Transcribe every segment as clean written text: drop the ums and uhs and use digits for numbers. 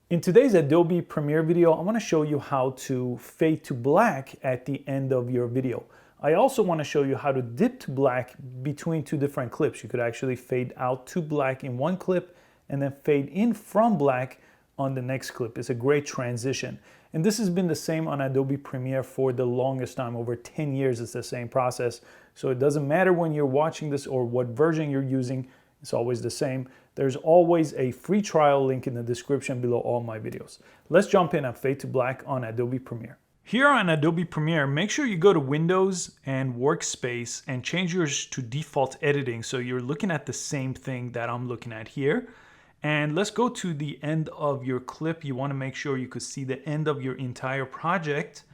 In today's Adobe Premiere video, I want to show you how to fade to black at the end of your video. I also want to show you how to dip to black between two different clips. You could actually fade out to black in one clip and then fade in from black on the next clip. It's a great transition. And this has been the same on Adobe Premiere for the longest time. Over 10 years, it's the same process. So it doesn't matter when you're watching this or what version you're using, it's always the same. There's always a free trial link in the description below all my videos. Let's jump in and fade to black on Adobe Premiere. Here on Adobe Premiere, make sure you go to Windows and Workspace and change yours to default editing so you're looking at the same thing that I'm looking at here. And let's go to the end of your clip. You want to make sure you could see the end of your entire project.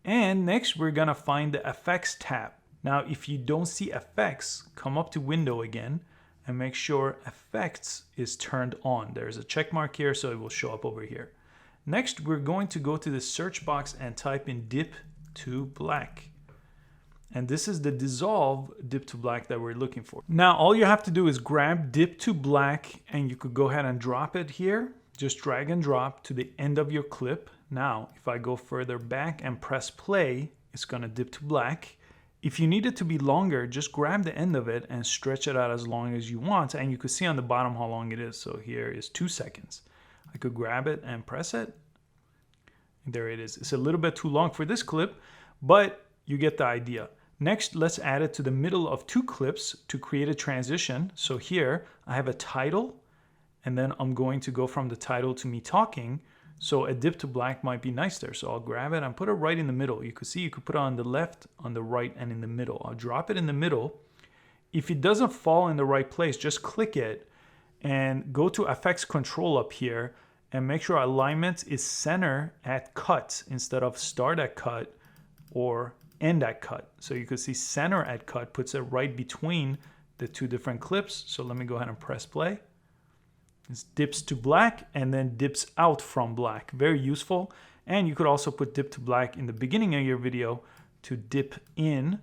And next, we're going to find the Effects tab. Now, if you don't see Effects, come up to Window again and make sure Effects is turned on. There's a check mark here, so it will show up over here. Next, we're going to go to the search box and type in dip to black. And this is the dissolve dip to black that we're looking for. Now, all you have to do is grab dip to black and you could go ahead and drop it here. Just drag and drop to the end of your clip. Now, if I go further back and press play, it's gonna dip to black. If you need it to be longer, just grab the end of it and stretch it out as long as you want. And you can see on the bottom how long it is. So here is 2 seconds. I could grab it and press it. And there it is. It's a little bit too long for this clip, but you get the idea. Next, let's add it to the middle of 2 clips to create a transition. So here I have a title, and then I'm going to go from the title to me talking. So a dip to black might be nice there. So I'll grab it and put it right in the middle. You could see you could put it on the left, on the right, and in the middle. I'll drop it in the middle. If it doesn't fall in the right place, just click it and go to Effects Control up here and make sure alignment is center at cut instead of start at cut or end at cut. So you could see center at cut puts it right between the 2 different clips. So let me go ahead and press play. It dips to black and then dips out from black. Very useful. And you could also put dip to black in the beginning of your video to dip in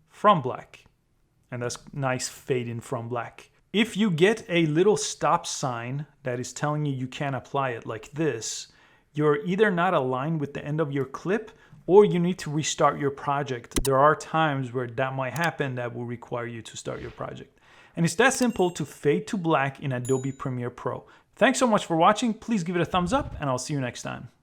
from black. And that's nice fade in from black. If you get a little stop sign that is telling you can't apply it like this, you're either not aligned with the end of your clip or you need to restart your project. There are times where that might happen that will require you to start your project. And it's that simple to fade to black in Adobe Premiere Pro. Thanks so much for watching. Please give it a thumbs up and I'll see you next time.